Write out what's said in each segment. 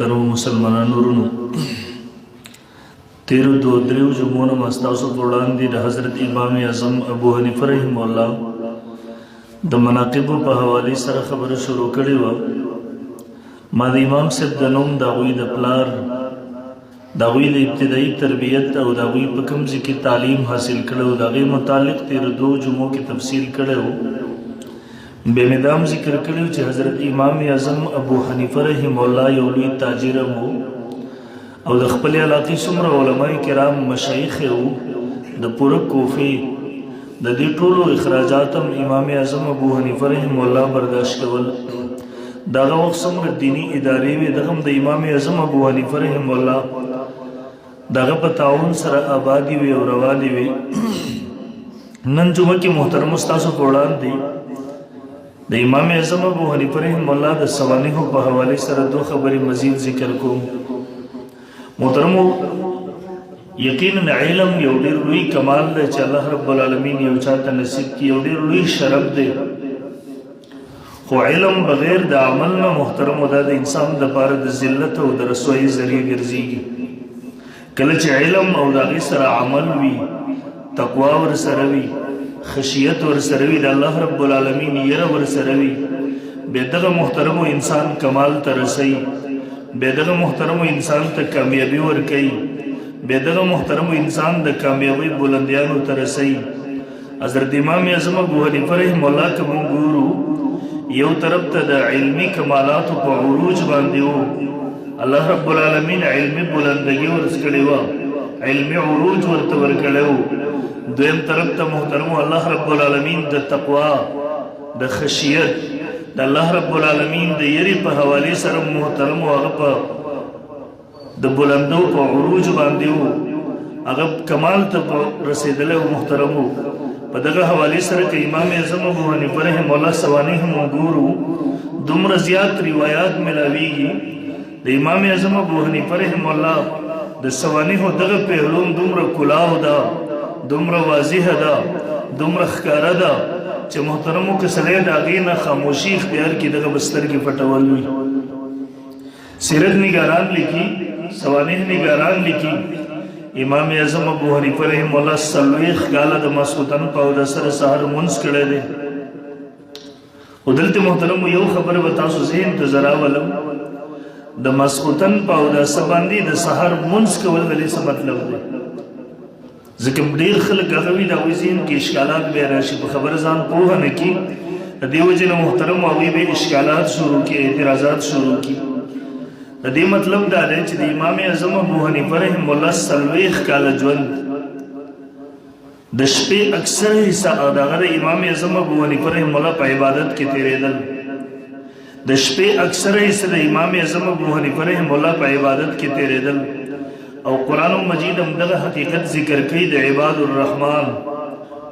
محترم مسلمانانو ورونو تیرو دو دریو جمعونو مستاسو وړاندې د حضرت امام اعظم ابو حنیفه رحم الله د مناقبو په حواله سره خبره شروع کړې و. ما د امام صاحب د نوم د هغوی د پلار د هغوی د ابتدایي تربیت او د هغوی په کوم ځای کې تعلیم حاصل کړی و د هغې متعلق تیرو دو جمعو کې تفصیل کړی و. بیا مې دا هم ذکر کړی و چې حضرت امام اعظم ابو حنیفه رحم الله یو لوی تاجر و او د خپلې علاقې څومره علماء کرام مشایخ وو د پوره کوفې د دې ټولو اخراجات هم امام اعظم ابو حنیفه رحم الله برداشت کول. دغه وخت څومره دیني ادارې وې دغه هم د امام اعظم ابو حنیفه رحم الله دغه په تعاون سره آبادي وې او روانې وې. نن جمعه کې محترم ستاسو په وړاندې د امام اعظم ابو حنیفه رحم الله د سوانحو په حواله سره دو خبرې مزید ذکر کوم. محترمو یقینا علم یو ډېر لوی کمال دی چې الله رب العالمین یو چاته نصیب کړي، یو ډېر لوی شرف دی. خو علم بغیر د عمل نه محترمو دا د انسان دپاره د ذلت او د رسوایي ذریعه ګرځېږي. کله چې علم او د هغې سره عمل وي، تقوا ورسره وي، خشیت ورسره وي، د الله رب العالمین یره ورسره وي، بیا دغه محترمو انسان کمال ته رسوي، بیا دغه محترمو انسان ته کامیابي ورکوي، بیا دغه محترمو انسان د کامیابۍ بلندیانو ته رسوي. حضرت امام اعظم ابو حنیفه رحم الله که موږ ګورو یو طرف ته د علمي کمالاتو په عروج باندې و، الله رب العالمین علمي بلندګي ورکړې وه، علمي عروج ورته ورکړی و. دویم طرف ته محترمو الله رب العالمین د تقوا د خشیت د الله رب العالمین د یری په حواله سره محترمو هغه په د بلندو په عروج باندې و، هغه کمال ته رسېدلی و. محترمو په دغه حواله سره که امام اعظم ابو حنیفه رحم الله سوانح هم وګورو دومره زیات روایات ملاویږي د امام اعظم ابو حنیفه رحم الله د سوانحو دغه پهلوم دومره کلاو ده، دومره واضحه ده، دومره ښکاره ده چې محترمو که سړی د هغې نه خاموشي اختیار کړي دغه به سترګې پټول وي. سیرت نگاران لیکي، سوانح نگاران لیکي امام اعظم ابو حنیفه رحم الله 40 کاله د ماسخوتن په اودس سره سحر مونځ کړی دی. خو دلته محترمو یو خبره به تاسو ذهن ته زه راولم، د ماسخوتن په اودس باندې د سحر مونځ کول د دې څه مطلب دی؟ ځکه ډېر خلک هغه وي د هغوی ذهن کې اشکالات بیا راشي، په خبره ځان پوهه نه کړي، د دې وجې نه محترمو هغوی به اشکالات شروع کړي، اعتراضات شروع کړي. د دې مطلب دا دی چې د امام اعظم ابو حنیفه رحم الله 40 کاله ژوند د شپې اکثر حصہ دغه د امام اعظم ابو حنیفه رحم الله په عبادت کې تېرېدل. د شپې اکثر حصہ د امام اعظم ابو حنیفه رحم الله په عبادت کې تېرېدل. او قرآن مجید هم دغه حقیقت ذکر کوي د عباد الرحمن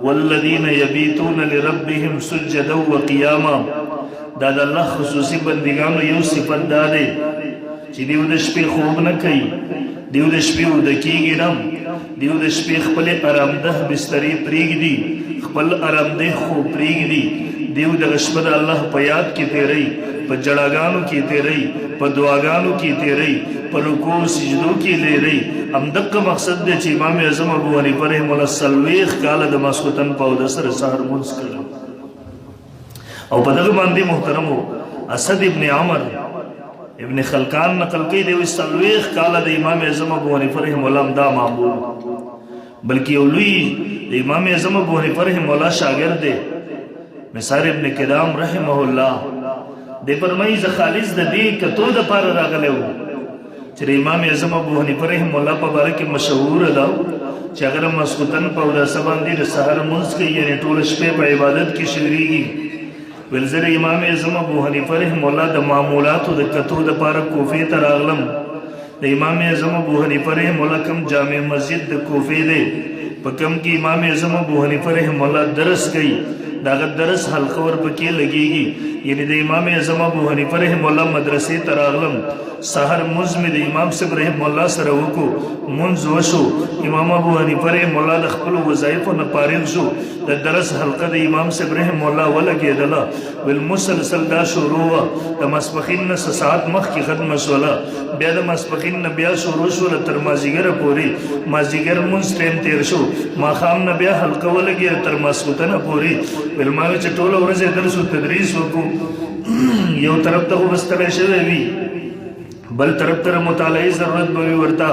والذین یبیتون لربهم سجدا وقیاما. دا د الله خصوصي بندګانو یو صفت دا دی چې دیو د شپې خوب نه کوي، دیو د شپې وده کېږي نه، دیو د شپې خپلې ارامده بسترې پرېږدي، خپل ارامده خوب پرېږدي، دیو دغه شپه د الله په یاد کې تېروي، په جړاګانو کې تېروي، په دعاګانو کې تېروي، په رکوع سجدو کې لیري. همدغه مقصد دی چې امام اعظم ابو حنیفه رحم الله 40 کاله د ماسخوتن په اودس سره سحر مونځ کړی. او په دغه باندې محترمو اسد ابن عمر ابن خلقان نقل کوي دی 40 کاله د امام اعظم ابو حنیفه رحم الله دا معمول، بلکې یو لوی د امام اعظم ابو حنیفه رحم الله شاګرد دی مسار ابن کدام رحمه الله. دی فرمایي زه خالص د دې کتو دپاره راغلی وم چې د امام اعظم ابو حنیفه رحم الله په باره کې مشهوره ده چې هغه د ماسخوتن په اوداسه باندې د سحر مونځ کوي، یعنې ټوله شپې په عبادت کې شریږي. ویل زه د امام اعظم ابو حنیفه رحم الله د معمولاتو د کتو دپاره کوفې ته راغلم. د امام اعظم ابو حنیفه رحم الله کوم جامع مسجد د کوفې دی په کوم کې امام اعظم ابو حنیفه رحم الله درس کوي، د هغه درس حلقه ورپکې لګېږي. یعنی د امام اعظم ابو حنیفه رحم الله مدرسې ته راغلم سحر منځ مې د امام صاحب رحم الله سره وکړو منځ وشو امام ابو حنیفه رحم الله د خپلو وظایفو نه فارغ شو د درس حلقه د امام صاحب رحم الله ولګېدله ویل مسلسل دا شروع وه د ماسپښین نه څه ساعت مخکې ختمه شوله بیا د ماسپښین نه بیا شروع شوله تر مازدیګره پورې مازدیګر مونځ ټایم تېر شو ماښام نه بیا حلقه ولګېده تر ماسخوتنه پورې ویل ما چې ټوله ورځ یې درس و تدریس وکړو یو طرف ته خو به ستړی شوی وي بل طرف ته مطالعې ضرورت به وي ورته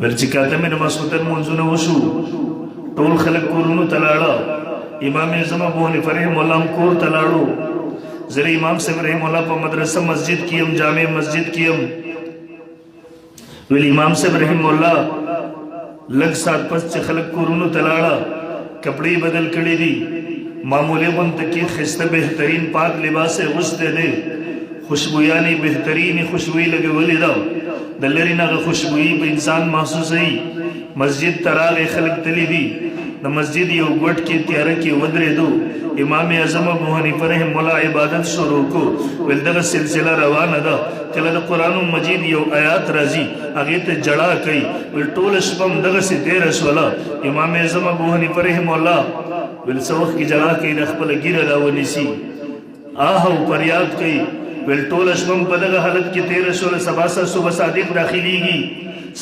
ویل چې کاته مې د ماسخوتن مونځونه وشو ټول خلک کورونو ته لاړه امام اعظم ابو حنیفه رحم الله هم کور ته لاړو زه امام صاحب رحم الله په مدرسه مسجد کې یم جامع مسجد کې یم ویل امام صاحب رحم الله لږ ساعت پس چې خلک کورونو ته لاړه کپړې بدل کړي دي معمولی غونته کې ښایسته بهترین پاک لباس یې اغوستی دی خوشبویانې بهترینې خوشبویي لګولې ده د لرې نه هغه خوشبویي په انسان محسوسوي مسجد ته راغی خلک تللی دي د مسجد یو ګوټ کې تیاره کې ودرېدو امام اعظم ابو حنیفه رحم الله عبادت شروع کو ویل دغه سلسله روانه ده کله د قرآن مجید یو آیات راځي هغې ته جړا کوي ویل ټوله شپه هم دغسې تېره شوله امام اعظم ابو حنیفه رحم الله ویل څه وخت کې جړا کوي د خپله ګیره راونیسي آه او فریاد کوي ویل ټوله شپه هم په دغه حالت کې تېره شوله سبا سره صبح صادق داخلیږي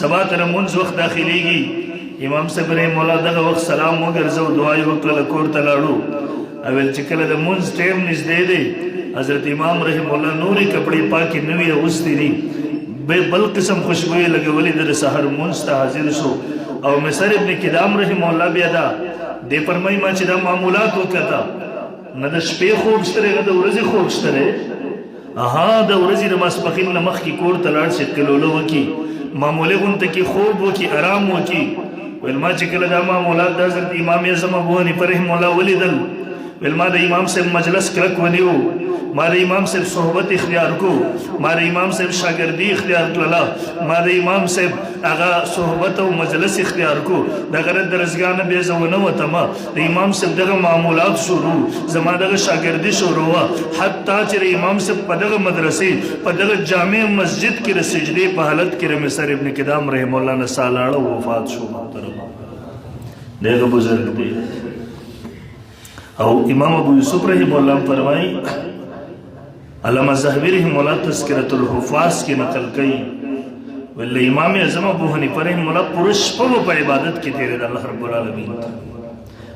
سبا ته لمونځ وخت داخلیږي امام صاحب رحم الله دغه وخت سلام وګرځو دعا یې وکړله کور ته لاړو اول چې کله د مونځ ټایم نږدې دی حضرت امام رحم الله نورې کپړې پاکې نوې اغوستې دي بل قسم خوشبویې لګولې ده د سحر مونځ ته حاضر شو او مصر ابن کدام رحم الله بیا دا دې فرمایي ما چې دا معمولات وکړه نه د شپې خوب شته دی نه د ورځې خوب شته دی اها د ورځې د ماسپښین نه مخکې کور ته لاړ شي قلوله وکړي معمولي غونته کې خوب وکړي آرام وکړي ویل ما چې کله دا معمولات د حضرت امام اعظم ابو حنیفه رحم الله ولیدل ویل ما د امام صاحب مجلس کلک ونیو ما د امام صاحب صحبت اختیار کو ما د امام صاحب شاگردی اختیار کړله ما د امام صاحب هغه صحبت او مجلس اختیار کو دغه درسګاه نه بیا زه ونه وتم د امام صاحب دغه معمولات شروع زما دغه شاگردي شروع وه حتی چې د امام صاحب په دغه مدرسې په دغه جامع مسجد کې د سجدې په حالت کې د مصر ابن کدام رحم الله نه ساه لاړه وفات شو محترمه دغه بزرګ دی او امام ابو یوسف رحم الله فرمایي علامه زاهبی رحم الله تذکرۃ الحفاظ کې نقل کوي ول امام اعظم ابو حنیفه رحم الله پوره شپه په عبادت کې تیرېده الله رب العالمین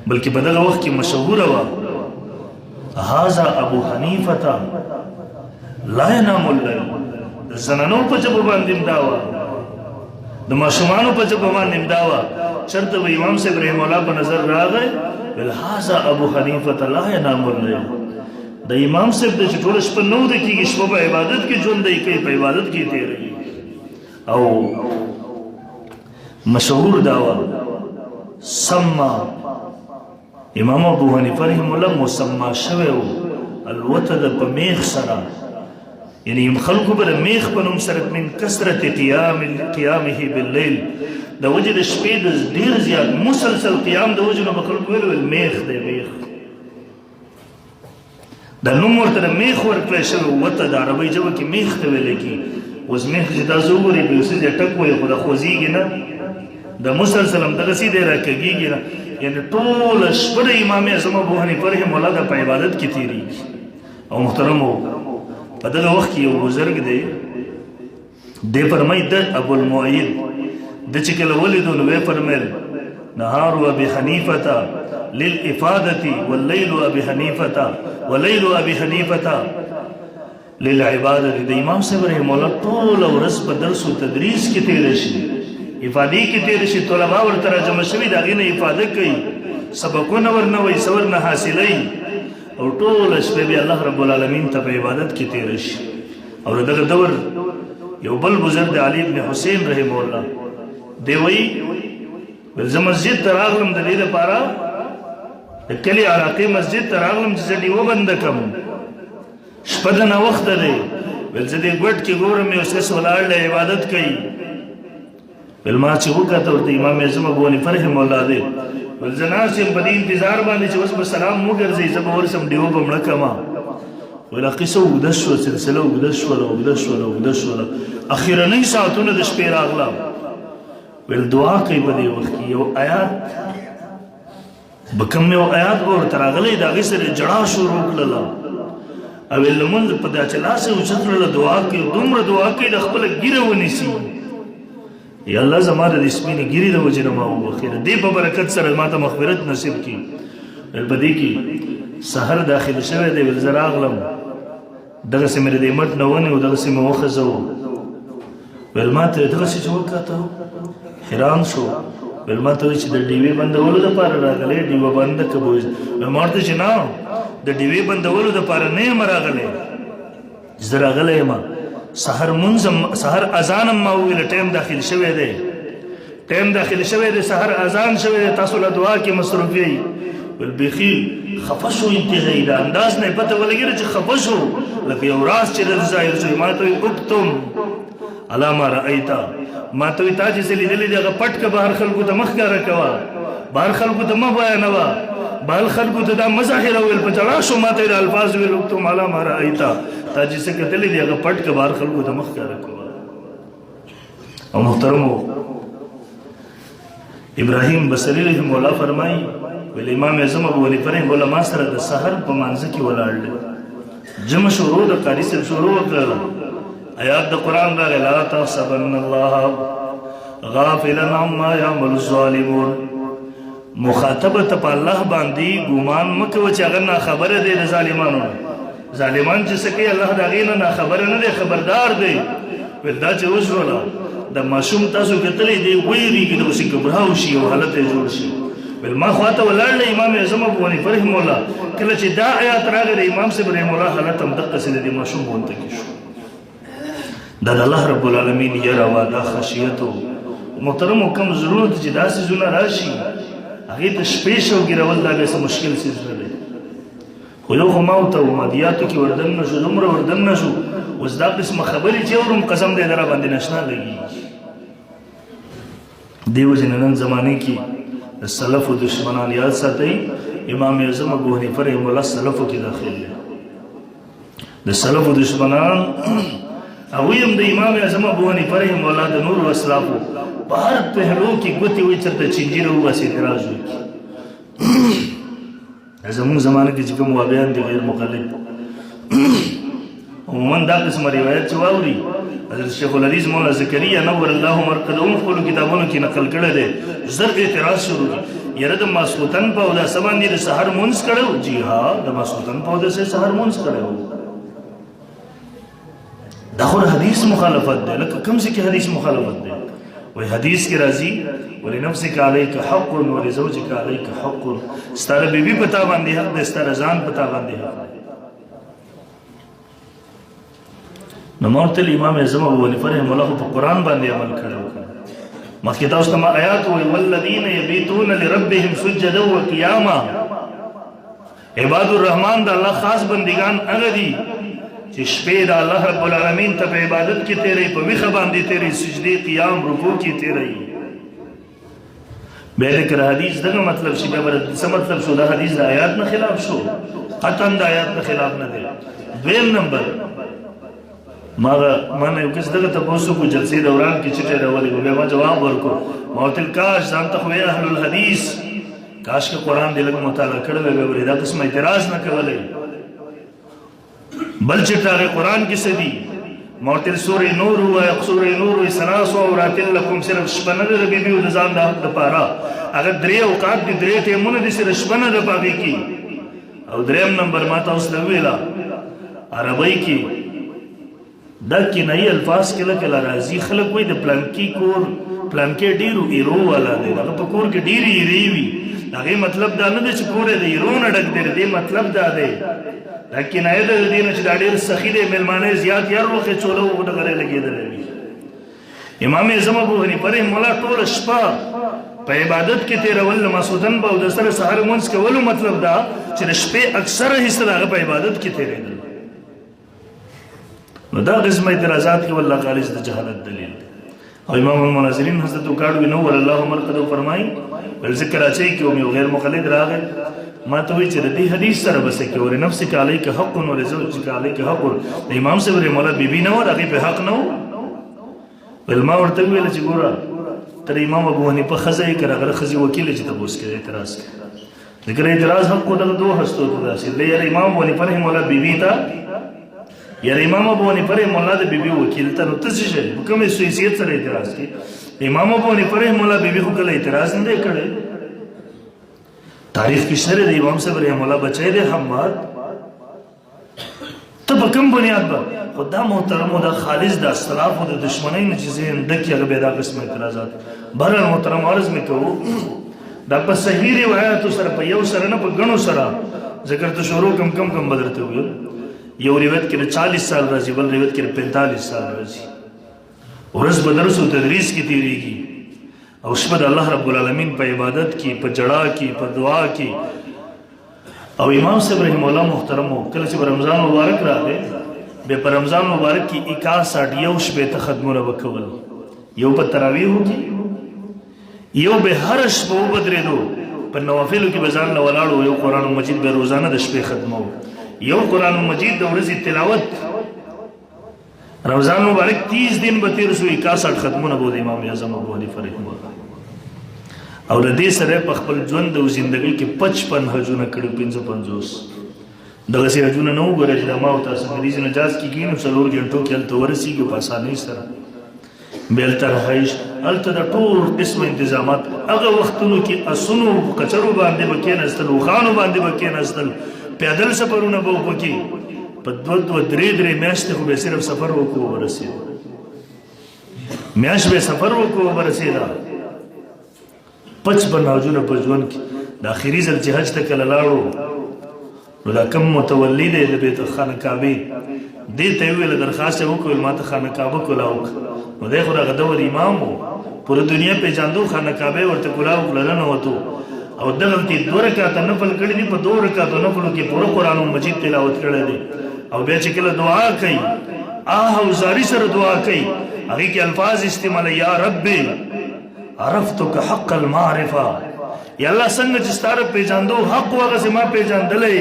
بلکې په دغه وخت کې مشهوره وه هذا ابو حنیفه لا ینام الليل د زنانو په ژبه باندې امدا وه د ماشومانو په ژبه باندې امدا وه چېرته به امام صاحب رحم الله په نظر راغی ویل هذا ابو حنیفه لا ینام الليل د امام صاحب د چې ټوله شپه نه وده کېږي شپه په عبادت کې ژوندی کوي په عبادت کې تېروي او مشهور دا وه سما امام ابو حنیفه رحم الله مسما شوی و الوته د په میخ سره یعنی خلکو به د میخ په نوم سره من کثرت قیامه باللیل د وجې د شپې د ډېر زیات مسلسل قیام د وجې نه به خلکو ویل میخ دی میخ دا نوم ورته د میخ ورکړی شوی وته د عربۍ ژبه کې میخ ته ویلی کېږي اوس میخ چې دا زه وګورې په یو څه دی ټک وایي خو دا خوځېږي نه د مسلسل همدغسې دی راکږېږي نه یعنې ټوله شپه د امام اعظم ابو حنیفه رحم الله دا په عبادت کې تېرېږي او محترمو په دغه وخت کې یو بزرګ دی دی فرمایي د ابوالمعید د چې کله ولیدو نو ویې فرمیل نهار ابي حنیفه للافاده والليل ابي حنیفه وليل ابي حنیفه للعباده د امام صاحب رحم الله ټوله ورځ په درس او تدریس کې تېره شي افادې کې تېره شي طلبا ورته راجمع شوي د هغې نه افاده کوي سبقونه ورنه وایي څه ورنه حاصلوي او ټوله شپه بیا الله رب العالمین ته په عبادت کې تېره شي او د دغه دور یو بل بزرګ د علي ابن حسین رحم الله دی وایي زه مسجد ته راغلم د دې لپاره د کلي علاقې مسجد ته راغلم چې زه ډیوه بنده کړم شپه د ناوخته دی ویل زه دې ګوټ کې ګورم یو کس ولاړ دی عبادت کوي ویل ما چې وکته ورته امام اعظم ابو حنیفه رحم الله دی ویل زه ناست یم په دې انتظار باندې چې اوس به سلام وګرځئ زه به ورسم ډیوه به مړه کړم ویل قصه اوږده شوه سلسله اوږده شوله اخرنۍ ساعتونه د شپې راغله ویل دعا کوي په دې وخت کې یو آیات به کوم یو آیات به ورته راغلی د هغې سره جړا شروع کړله او ویل لمونځ په دا چې لاس یې اوچت کړله دعا کوي دومره دعا کوي د خپله ږیره ونیسي یا الله زما د دې سپینې ږیرې د وجې نه ما وبخښي د دې په برکت سره ما ته مغفرت نصیب کړي ویل په دې کې سحر داخل شوی دی ویل زه راغلم دغسې مې د دې مټ نه ونیو دغسې مې وخځوو ویل ما ته دغسې چې وکاته حیران شو ویل ما ته وایي چې د ډیوې بندولو دپاره راغلی ډیوه بنده که به ویل ما ورته چې نه د ډیوې بندولو دپاره نه یم راغلی چې زه راغلی یم سحر اذان هم ما وویل ټایم داخل شوی دی سحر اذان شوی دی تاسو له دعا کې مصروف یئ ویل بیخي خفه شو انتهایي د انداز نه یې پته ولګېده چې خفه شو لکه یو راز چې د ظاهر شوی ما ته وایي اکتم علی ما رأیته ما ته وایي تا چې څه لیدلي دي هغه پټ که بهر خلکو ته مه ښکاره کوه بهر خلکو ته مه بیانوه بهر خلکو ته دا مه ظاهره ویل په جړا شو ما ته یې الفاظ ویل اکتم علی ما رأیته تا چې څه کتلي دي هغه پټ که بهر خلکو ته مه ښکاره کوه او محترمو ابراهیم بصري رحمه الله فرمایي ویل امام اعظم ابو حنیفه رحمه الله ما سره د سحر په مانځه کې ولاړ دی جمع شروع د قاري صاحب شروع وکړله آیات د قرآن راغی لا تحسبن الله غافلا عما یعمل الظالمون مخاطبه ته په الله باندې ګمان مه کوه چې هغه ناخبره دی د ظالمانو نه ظالمان چې څه کوي الله د هغې نه ناخبره نه دی خبردار دی ویل دا چې وشوله د ماشوم تاسو کتلی دی ویرېږي دغسې ګبراو شي او حالت یې جوړ شي ویل ما خواته ولاړ دی امام اعظم ابو حنیفه رحمه الله کله چې دا آیات راغی د امام صاحب رحمه الله حالت هم دقسې د دې ماشوم غونته کې شو دا د الله رب العالمین یره وه دا خشیت و محترمو کوم زړونو ته چې دا څیزونه راشي هغې ته شپې شوګېرول دا بیا څه مشکل څیز نه دی خو یو خو ما ورته مادیاتو کې وردن نه شو دومره وردن نه شو اوس دا قسمه خبرې چې اورم قسم دی د را باندې نشنا لګېږي دې وجې نه نن زمانې کې د سلفو دشمنان یاد ساتئ امام اعظم ابو حنیفه رحمه الله سلفو کې داخل دی د سلفو دشمنان هغوی هم د امام اعظم ابو حنیفه رحمه الله د نورو اسلافو په هر پهلو کې ګوتې وایي چېرته چینجي راوباسي اعتراض وکړي زموږ زمانه کې چې کوم وابیان دي غیر مقلد عموما دا قسمه روایت چې واوري حضرت شیخ الحدیث مولانا زکریا نور الله مرقده هم خپلو کتابونو کې نقل کړی دی زر اعتراض شروع دي یاره د ماسخوتن په اوداسه باندې د سحر مونځ کړی جی ها د ماسخوتن په اوداسه سحر مونځ کړی دا خو حدیث مخالفت دی لکه کوم ځای کې حدیث مخالفت دی وی حدیث کې راځي ولنفسک علیک حق ولزوجک علیک حق ستاره بیبي پتا باندې حق دی ستاره ځان پتا باندې حق دی نو مورتل امام اعظم ابو حنیفه رحمه الله په قرآن باندې عمل کړی مخکې تاسو ته ما آیات وایي والذین یبیتون لربهم سجدا وقیاما عباد الرحمن د الله خاص بندگان هغه دي چې شپې د الله رب العالمین ته په عبادت کې تیری په ویښه باندې تیری سجدې قیام رکوع کې تیری بیا ذکر حدیث دغه مطلب شي بیا څه مطلب شو دا حدیث د آیات نه خلاف شو قطعا د آیات نه خلاف نه دی دویم نمبر ما نه یو کس دغه تپوس کو جلسې دوران کې چټې راولې بیا ما جواب ورکړ ما ورته کاش ځان ته خو اهل الحدیث کاش که قرآن دې لږ مطالعه کړی وی بیا دا قسم اعتراض نه کولی بل چې هغه قرآن کې څه دي ما ورته سورې نور ووایه سورې نور وایي ثلاث عورات لکم صرف شپه نه ده د بیبیو د ځان د حق دپاره هغه درې اوقات دي درې ټیمونه دي صرف شپه نه ده په هغې کې او دریم نمبر ما تاسو ته وویله عربۍ کې دا کنایي الفاظ کله کله راځي خلک وایي د پلانکي کور پلانکي ډېرو ایرو والا دی هغه په کور کې ډېرې ایرې وي د هغې مطلب دا نه دی چې کور یې د ایرو نه ډک دی د دې مطلب دا دی دا کنایه ده د دې نه چې دا ډېر سخي دی مېلمانه زیات یار وخې چوله ډغرې لګېدلی وي امام اعظم ابو حنیفه رحمه الله ټوله شپه په عبادت کې تېرول د ماسخوتن به او د سره سحر مونځ کولو مطلب دا چې د شپې اکثره حصه د هغه په عبادت کې تېرېدل نو دا قسم اعتراضات کې والله خالص د جهالت دلیل دی او امام المناظرین حضرت وکاړو نو ول الله مرقد فرمای بل ذکر اچي کې او غیر مقلد راغی ما ته وی چې د دې حدیث سره بس کې اور نفس کې علیک حق او رزق علیک حق د امام صاحب مولا بیبي نو هغه په حق نو بل ما ورته ویل چې ګوره تر امام ابو حنیفه خزه یې کړه غره خزي وکیل چې تاسو کې اعتراض کوي ذکر اعتراض حق کو د دوه هستو ته داسې د امام ابو حنیفه رحم الله بیبي تا یا امام ابو حنیفه رحم الله د بیبي وکیل ته نو څه شي کومه حیثیت سره اعتراض کوي امام ابو حنیفه رحم الله بیبي خو کله اعتراض نه کړي تاریخ کې شری د امام صاحب رحم الله بچی دی حماد ته په کوم بنیاد به خدا محترم او د خالص د اختلاف او د دشمنی نه چیزې اندکې هغه به دا قسم اعتراضات بهر محترم عرض مې کوو دا په صحیح روایتو سره په یو سره نه په غنو سره ذکر ته شروع کم بدرته وي یو روایت کې 40 سال راځي بل روایت کې 45 سال راځي ورځ به درس او تدریس کې تیریږي او شپه د الله رب العالمین په عبادت کې په جړا کې په دعا کې او امام صاحب رحم الله محترم کله چې رمضان مبارک راغی به په رمضان مبارک کې 61 یو شپه ته خدمونه وکول یو په تراویح کې یو به هر شپه وبدرېدو په نوافلو کې بزان نه ولاړو یو قران مجید به روزانه د شپې خدمو یو قران مجید د ورځې تلاوت رمضان مبارک 30 दिन به تیر شو 61 ختمونه بود امام اعظم ابو حنیفه رحمه الله او د دې سره په خپل ژوند او ژوندۍ کې 55 حجونه کړو 55 دغه سي حجونه نو غره چې ما او تاسو مریض نه جاز کیږي نو څلور غنټو کې تل ورسیږي په اسانۍ سره بیل تر هیڅ الته د ټول قسم تنظیمات هغه وختونو کې اسونو کچرو باندې بکیناستل وخانو باندې بکیناستل پیدل سفرونه به وکړي په دوه درې میاشتې خو به صرف سفر وکړو ورسېد میاشت به سفر وکړو ورسېد 55 حجونه په ژوند کې د اخیری ځل چې حج ته کله لاړو نو دا کم متولی دی د بیت خانه کعبه دې ته ویل درخواست وکړ ما ته خانه کعبه کولاو نو دغه هغه د امام پوره دنیا په جاندو خانه کعبه ورته کولاو کړل نو وته او دغه تی 2 رکعات نفل کړی دی په 2 رکعات نفل کې پوره قران مجید تلاوت کړی دی او بیا چې کله دعا کوي او زاری سره دعا کوي هغه کې الفاظ استعمال یا رب عرفتك حق المعرفه یا الله څنګه چې ستاره پیژاندو حق هغه سم پیژاندلې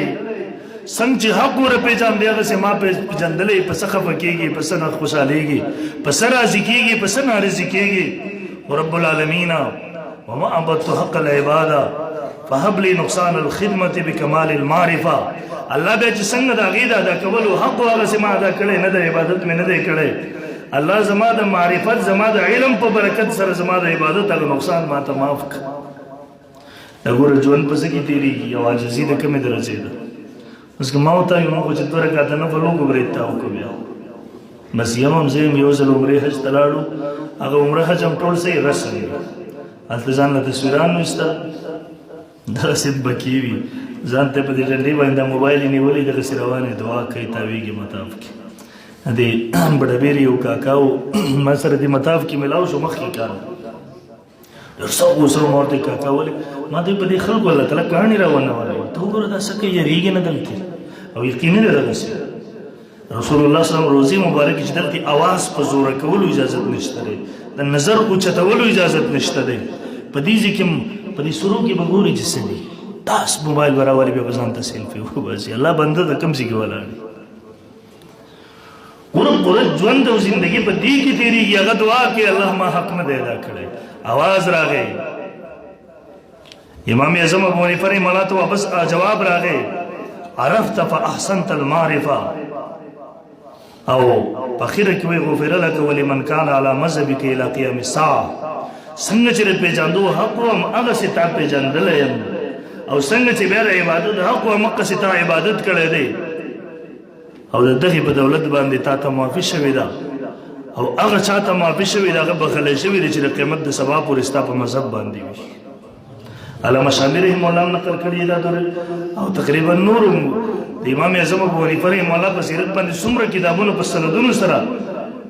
څنګه چې حق ور پیژاندې هغه سم پیژاندلې په سخف کېږي په سن خوشاليږي په سر راضي کېږي په سن راضي کېږي رب العالمین وما عبدت حق العباده فهب لي نقصان الخدمه بكمال المعرفه الله به چې څنګه دا غیدا دا کول حق هغه سم ادا کړي نه د عبادت مې نه دی کړي الله زما د معرفت زما د علم په برکت سره زما د عبادت هغه نقصان ما ته معاف کړ وګوره ژوند په سکی تیریږي او عاجزي د کومه درجه ده اوس که ما وته یو نو چې دوره کاته نه فلو کو برېتا او کو بیا بس یم زم یو ځل عمره حج تلاړو هغه عمره حج هم ټول صحیح رسمي التزام له تصویرانو است دا سید بکیوی ځان ته په دې ډنډې باندې موبایل نیولې د روانه دعا کوي تاویږي مطاف کې دې بډبېری یو کاکاو ما سره دې مطاف کې ملاو شو مخ کې کار سره مورته کاکاول ما دې په دې خلکو الله تعالی کہانی راونه وره ته وګوره دا سکه یریږي نه دلته او یقیني نه راځي رسول الله صلی الله علیه وسلم روزي مبارک چې دلته आवाज په زور کولو اجازه نشته د نظر او چتولو اجازه نشته ده په دې ځکه په دې سورو کې بګوري چې سړي تاس موبایل ورا به بزان ته سیلفي وباسي الله بنده د کم ځای کې ولاړ پورا ژوند او زندگی په دې کې تیریږي هغه دعا کې الله ما حق نه دی ادا کړی आवाज راغی امام اعظم ابو حنیفه رحمه الله ته واپس جواب راغی عرفت فاحسنت المعرفه او اخر کې وی غفر لك ولمن كان على مذهبك الى قيام الساعه څنګه چې په جاندو حق او هغه ستا په جاندل او څنګه چې به عبادت حق او مکه ستا عبادت کړي دي او دغه په دولت باندې تا ته معافي شوی دا او هغه چاته معافي شوی دا هغه بخلې شوی چې د قیامت د سبا پورې ستا په مذهب باندې وي علامه شامل رحم الله نقل کړی دا او تقریبا نور امام اعظم ابو حنیفه رحم الله په سیرت باندې څومره کتابونو په سندونو سره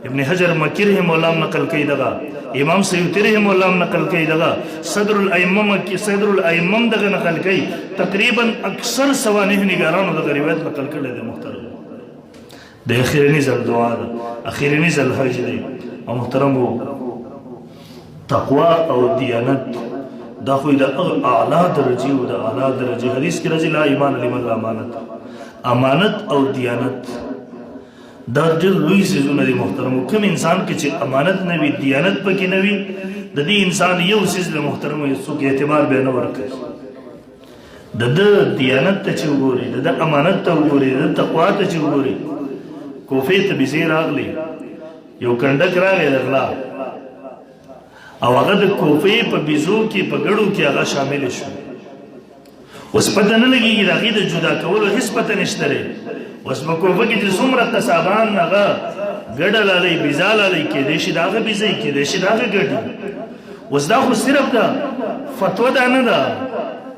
ابن حجر مکی رحم الله نقل کړي دا امام سیوطی رحم الله نقل کړي دا صدر الائمه دغه نقل کړي تقریبا اکثر سوانح نگارانو دغه روایت نقل کړي دي محترم د اخیرنی ځل دعا ده اخیرنی ځل حج دی او محترم تقوا او دیانت دا خو د اعلی درجه او د اعلی درجه حدیث کې راځي لا ایمان لمن لا امانت امانت او دیانت دا ډېر لوی څیزونه دي محترمو کوم انسان کې چې امانت نه وي دیانت پکې نه وي د دې انسان یو څیز له محترمو څوک اعتبار به نه ورکوي د دیانت ته چې وګوري د امانت ته وګوري د تقوا ته چې وګوري کوفې ته بيزي راغلی یو کنډک راغی د غلا او هغه د کوفې په بيزو کې په ګړو کې هغه شامل شو اوس پته نه لګيږي د هغې د جدا کولو هېڅ پته نشته دی اوس په کوفه کې چې څومره قصابان هغه ګډه لالی بيزا لالی کېدی شي د هغه بيزۍ کېدی شي د هغه ګډي اوس دا خو صرف ده فتوا دا نه ده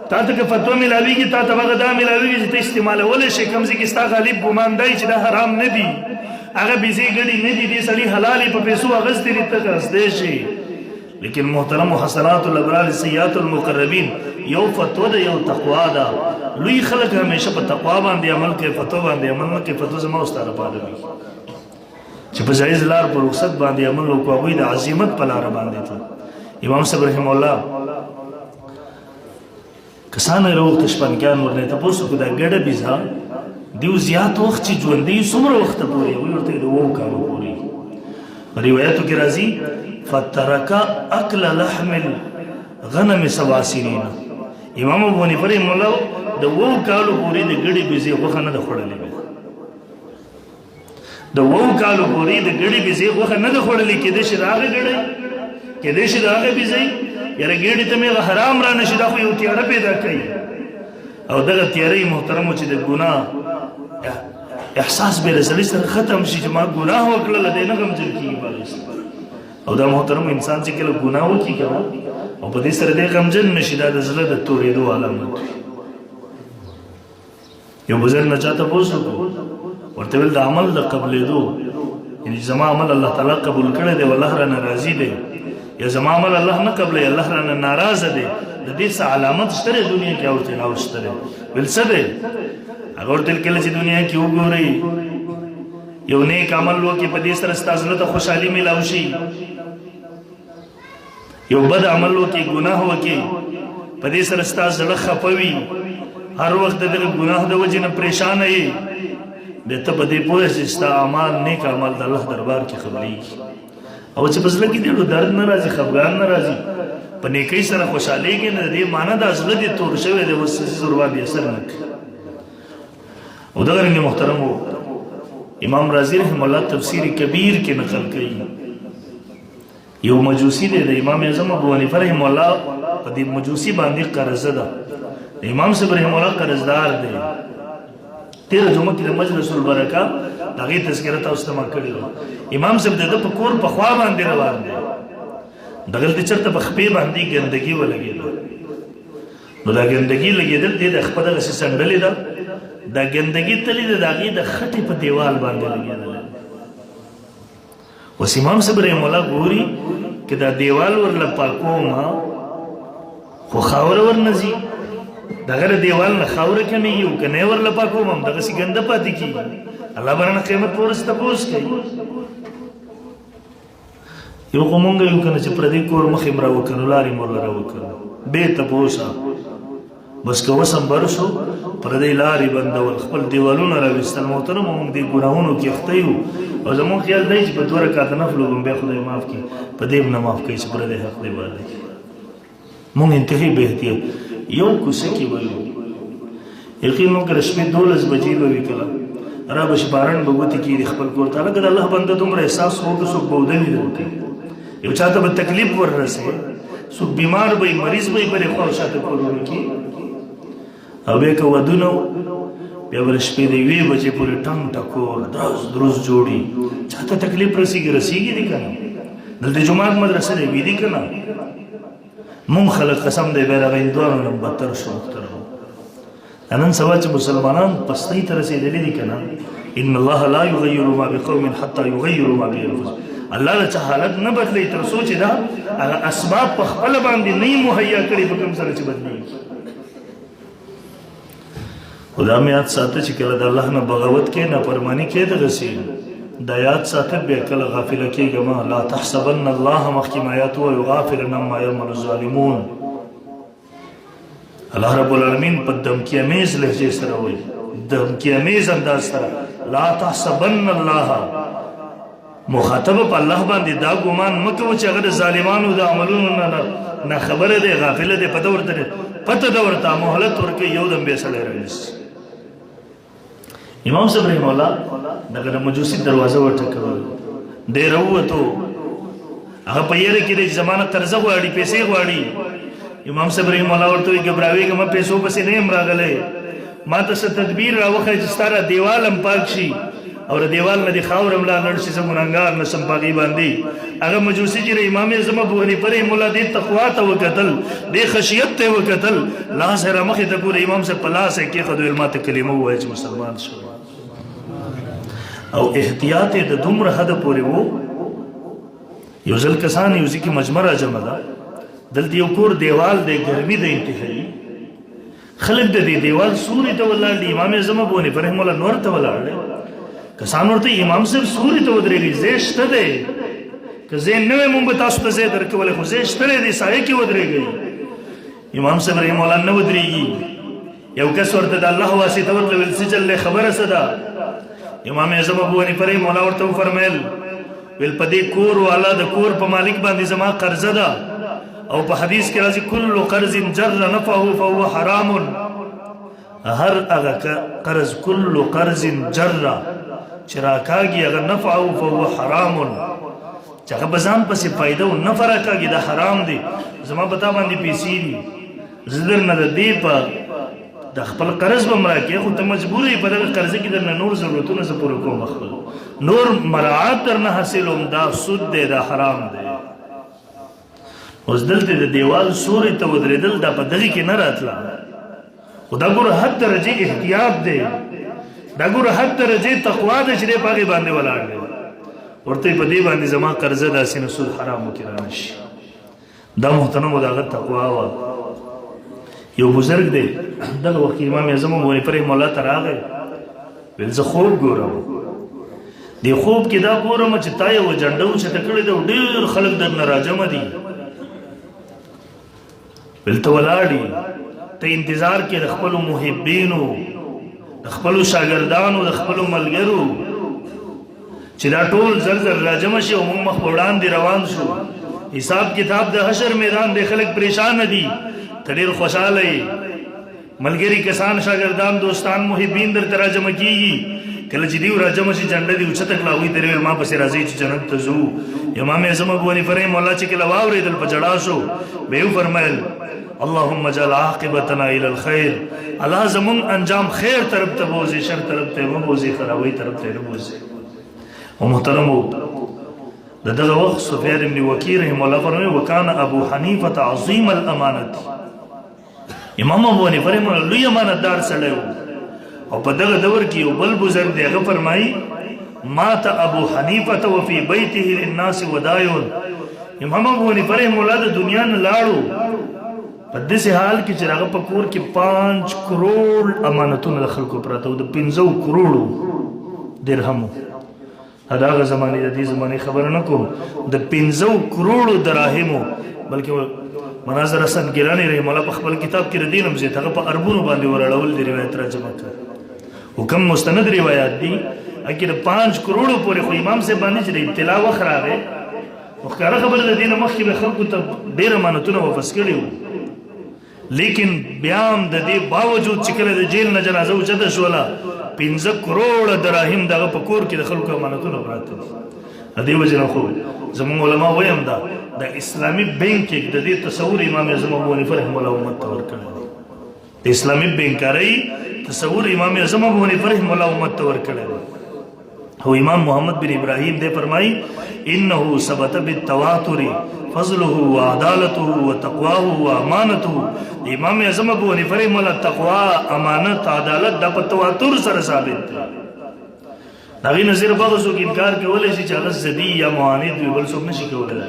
تا ته که فتوا ملاویږي تا ته هغه دا ملاویږي چې ته استعمالولی شي کوم ځای کې ستا غالب ګمان دی چې دا حرام نه دي هغه بيزۍ ګډې نه دي دې سړي حلالې په پیسو اخیستې دي ته قصدی شي لیکن محترم حسنات الابرار سیئات المقربین یو فتوا ده یو تقوا ده لوی خلق همیشه په تقوا باندې عمل کوي فتوا باندې عمل نه کوي فتوا زما او ستا لپاره وي چې په جایز لار په رخصت باندې عمل وکړو هغوی د عظیمت په لاره باندې ته امام صاحب رحمه الله کسان روغ تشپنګیان ورنه تاسو کو دا ګډه بيزا دیو زیات وخت چې ژوندې څومره وخت پورې وي ورته د وو کارو پورې روایتو کې راځي فترک اکل لحم الغنم 7 سنین امام ابو حنیفه رحمه الله د وو کالو پورې د ګډې بيزي غوښه نه خوړلې د وو کالو پورې د ګډې بيزي غوښه نه خوړلې کېده چې راغې ګډې کېده چې راغې بيزي یاره ګېډې ته مې حرام را نشي دا خو یو تیاره پیدا کوي او دغه تیارې محترمو چې د ګناه احساس به له سړي سره ختم شي چې ما ګناه وکړله دی نه غمجن کېږي باغې او دا محترمو انسان چې کله ګناه وکړي که او په دې سره دی غمجن نه شي دا د زړه د تورېدو علامت وي یو بزرګ نه چا تپوس وکړو ورته ویل د عمل د قبلېدو یعنې زما عمل الله تعالی قبول کړی دی والله رانه راضي دی یا زما عمل الله نه قبلې الله رانه ناراضه دی د دې څه علامت شته دی دنیا کې او ورته شته دی ویل څه دی هغه ورته ویل کله چې دنیا کې وګورئ یو نیک عمل وکړي په دې سره ستا زړه ته خوشحالي میلاو شي یو بد عمل وکړي ګناه وکړي په دې سره ستا زړه خفه وي هر وخت د دغه ګناه د وجې نه پریشانه یې بیا ته په دې پوه شې ستا اعمال نیک عمل د الله دربار کې قبلېږي او چې په زړه کې ډېر درد نه راځي خفګان نه راځي په نیکۍ سره خوشحالېږي نه د دې معنی دا زړه دې تور شوی دی اوس څیز ورباندې اثر نه کوي او دغه رنګې محترمو امام رازي رحمه الله تفسیر کبیر کې نقل کوي یو مجوسی دی د امام اعظم ابو حنیفه رحمه الله په دې مجوسی باندې قرضه ده امام صاحب رحمه الله قرضدار دی 13 جمعه کې د مجلس البرکه د هغې تذکره تاسو ته ما کړې وه امام صاحب د ده په کور په خوا باندې روان دی دغلته چېرته په خپې باندې ګندګي ولګېده نو دا ګندګي لګېدل دی د خپه دغسې څنډلې ده دا ګندګي تللې ده د هغې د خټې په دیوال باندې لګېدلی اوس امام صاحب رحمه الله ګوري که دا دیوال ورله پاکوم خو خاوره ورنه ځي دغه دیوال نه خاوره کمیږي او که نه یې ورله پاکوم هم دغسې ګنده پاتې کېږي الله به رانه قیامت په ورځ تپوس کوي یو خو مونږ یو که نه چې پردي کور مخې م راوکړو لارې م ورله راوکړو بې تپوسه بس که وس هم بر شو پردی لارې بندول خپل دیوالونه راویستل محترمو موږ دې ګناهونو کې اخته یو او زموږ خیال دی چې په 2 رکعته نفل وکړم بیا خدای معاف کړي په دې هم نه معاف کوي چې پردی حق دی باندې موږ انتهایي بې احتیاط یو کوڅه کې به یو یقین وکړه شپې 12 بجې به وي کله را به شي باران به ګوتې کېږي خپل کور ته لکه د الله بنده دومره احساس وکړه څوک به ودنې درته یو چاته به تکلیف وررسوي څوک بیمار به مریض به یې پرې خوا او شاته کورونه کې او بیا که ودونه بیا به شپې د 1 بجې پورې ټنګ ټکور دروز جوړي چاته تکلیف رسیږي دي که نه دلته جومات مدرسه دی وي دي که نه مونږ خلک قسم دی بیا د هغه هندوانو نه بدتر شو محترمو نن سبا چې مسلمانان پستۍ ته رسېدلي دي که نه ان الله لا یغیر ما بقوم حتی یغیروا ما بانفسهم الله د چا حالت نه بدلوي تر څو چې دا هغه اسباب په خپله باندې نه یې مهیا کړي په کوم سره چې بدلېږي خدا مې یاد ساته چې کله د الله نه بغاوت کې نافرماني کې دغسې د آیات ساتل بیا کله غافله کېږه ما لا تحسبن الله مخکې آیات ووایو غافلا عما یعمل الظالمون الله رب العالمین په دمکی امیز لهجې سره وایي دمکی امیز انداز سره لا تحسبن الله مخاطب په الله باندې دا ګمان مه کوه چې هغه د ظالمانو د عملونو نه خبره دی غافله دی پته ورته مهلت ورکوي یو دم بیا سړی رانیسي امام صاحب رحمه الله دغه د مجوسي دروازه وټکول دی راووتو هغه په یېره کې دی زمانه قرضه غواړي پیسې غواړي امام صاحب رحمه الله ورته وایي ګبراوېږه ما پیسو پسې نه یم راغلی ما ته څه تدبیر راوښیه چې ستا را دیوال هم پاک شي او د دیوال نه دې خاور هم لا لړ شي زه ګنهګار نه شم په هغې باندې هغه مجوسي چې د امام اعظم ابو حنیفه رحمه الله دې تقوا ته وکتل دې خشیت ته وکتل لاس یې رامخې ته ګوره امام صاحب په لاس یې کېښود ویل ما ته کلمه ووایه چې مسلمان شو او احتیاط یې د دومره حده پورې و یو ځل کسان یو ځای کې مجمع راجمع ده دلته یو کور دیوال دی ګرمي ده انتهایي خلک د دې دیوال سوري ته ولاړ دي امام اعظم ابو حنیفه رحمه الله نور ته ولاړ دی کسان ورته امام صاحب سوري ته ودرېږي ځای شته دی که ځای نه وی مونږ به تاسو ته ځای درکولی خو ځای شته دی سایه کې ودرېږئ امام صاحب رحمه الله نه ودرېږي یو کس ورته د الله واسطه ورته ویل څه چل دی خبره څه ده امام اعظم ابو حنیفه رحمه الله ورته وفرمیل ویل په دې کور والا د کور په مالک باندې زما قرضه ده او په حدیث کې راځي کل قرض جر نفعه فهو حرام هر هغه قرض کل قرض جر چې راکاږي هغه نفعه فهو حرام چې هغه به ځان پسې فایده او نفع راکاږي دا حرام دی زما په تا باندې پیسې دي زه درنه د دې په د خپل قرض به م راکړې خو ته مجبور یې په دغه قرضه کې درنه نور ضرورتونه زه پوره کوم خپل نور مراعات درنه حاصلوم دا سود دی دا حرام دی اوس دلته د دیوال سوري ته ودرېدل دا په دغې کې نه راتله خو دا ګوره حد درجې احتیاط دی دا ګوره حد درجې تقوا ده چې دی په هغې باندې ولاړ دی ورته په دې باندې زما قرضه داسې نه سود حرامو کې رانه شي دا محترمو د هغه تقوا وه یو بزرګ دی دغه وخت امام اعظم ابو حنیفه رحمه الله ته راغی ویل زه خوب ګورم دې خوب کې دا ګورم چې تا یوه جنډه اوچته کړې ده او ډېر خلک درنه راجمع دي ویل ته ولاړ یې ته انتظار کې د خپلو محبینو د خپلو شاګردانو د خپلو ملګرو چې دا ټول زر زر راجمع شي او موږ مخ په وړاندې روان شو حساب کتاب د حشر میدان دی خلک پریشانه دي ته ډېر خوشحاله یې ملګري کسان شاګردان دوستان محبین درته راجمع کېږي کله چې دیو راجمع شي جنډه دې اوچته کړه هغوی ته ویل ما پسې راځئ چې جنت ته ځو امام اعظم ابو حنیفه رحمه الله چې کله واورېدل په ژړا شو به یې وفرمیل اللهم اجعل عاقبتنا الى الخير الله زمون انجام خیر طرف ته بوزي شر طرف ته مه بوزي خرابوي طرف ته نه بوزي او محترمو دغه وخت سفیان بن وکیع رحمه الله فرمایي وکانه ابو حنیفه عظیم الامانت امام ابو حنیفه رحمه الله لوی امانتدار سړی و او په دغه دور کې یو بل بزرګ دی هغه فرمایي مات ابو حنیفه وفي بیته للناس ودایع امام ابو حنیفه رحمه الله د دنیا نه لاړو په داسې حال کې چې هغه په کور کې 5 کروڑ امانتونه د خلکو پراته وو د 15 کروڑو درهمو دا هغه زمانې د دې زمانې خبره نه کوم د 15 کروڑو دراهمو بلکې مناظر حسن ګیلاني رحمه الله په خپل کتاب کې ردین هم زیات هغه په اربونو باندې ورړول د روایت راجمع کړ حکم مستند روایت دي اګه د 5 کروڑو پورې خو امام صاحب باندې چې اطلاع وخراغه وخاره خبره د دین مخکې به خلکو ته ډېر امانتونه واپس کړي وو لیکن بیا هم د دې باوجود چې کله د جیل نه جنازه اوچته شوله 15 کروڑ دراهم دغه په کور کې د خلکو امانتونه پراته دي د دې وجې نه خو زموږ علما وایي هم دا د اسلامي بینک کې د دې تصور امام اعظم ابو حنیفه رحمه الله امت ته ورکړی د اسلامي بینکارۍ تصور امام اعظم ابو حنیفه رحمه الله امت ته ورکړی هو امام محمد بن ابراهیم دې فرمایي انه ثبت بالتواتر فضله وعدالته وتقواه وامانته امام اعظم ابو حنیفه رحمه الله تقوا امانت عدالت د په تواتر سره ثابت دی داغي نظر بعض څوک انکار کولی شي چې هغه زدي یا معاند وي بل څوک نشي کولی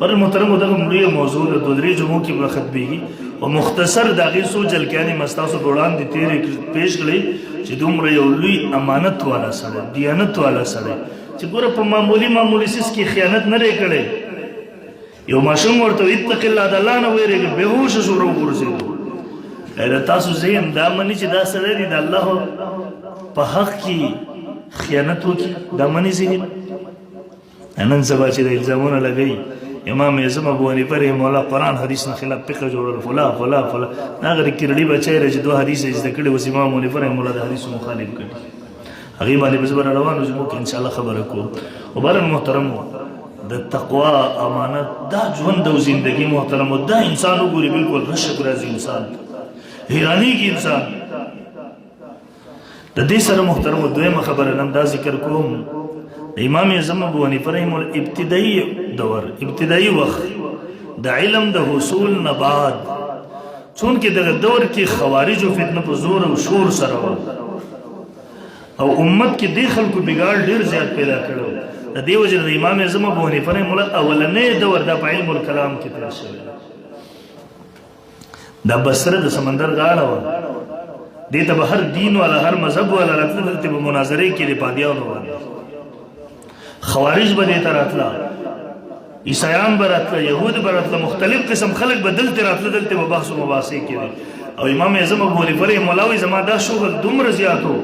پر محترم دغه ملي موضوع د درې جمعو کې به خطبېږي او مختصر داغي سو جلکاني مستاسو وړاندې تیرې پیش کړي چې دومره یو لوی امانت والا سره دیانت والا سره چې ګوره په معمولی سیس کې خیانت نه لري کړي یو ماشوم ورته اتق الله د الله نه ویریږي بهوش شو ورغورځي دا تاسو زین دا منی چې دا سره دی د الله په حق کې خیانت وکي دا منی زین نن سبا چې د الزامونه لګي امام اعظم ابو حنیفه رحمه الله قرآن حدیث نه خلاف فقه جوړل فلا هغه کړي بچی چې دوه حدیث زده کړي وس امام حنیفه رحمه الله د حدیث مخالف کړي هغه باندې بزبر روانو چې موږ ان شاء الله خبره کوو او بل محترم د تقوا امانت دا ژوند او زندگی محترم دا انسان وګوري بالکل رشک راځي انسان حیرانی کی انسان د دې سره محترم دویمه خبره نن دا ذکر کوم امام اعظم ابو حنیفه رحمه الله ابتدایي وخت د علم د حصول نه بعد چون کې دغه دور کې خوارج او فتنه په زور او شور سره او امت کې د خلکو بګاړ ډیر زیات پیدا کړو د دې وجه د امام اعظم ابو حنیفه رحمه الله اولنې دور د علم الکلام کې تیر شوی دا بصره د سمندر غاړه و دې ته هر دین ولا هر مذهب ولا راتله ته مناظره کې د پادیانو باندې خوارج به دې راتله عیسایان به راتله يهود به راتله مختلف قسم خلق بدل ته راتله دلته به بحث او مباحثه کوي او امام اعظم ابو حنیفه رحمه الله زما دا شغل دومره زیاتو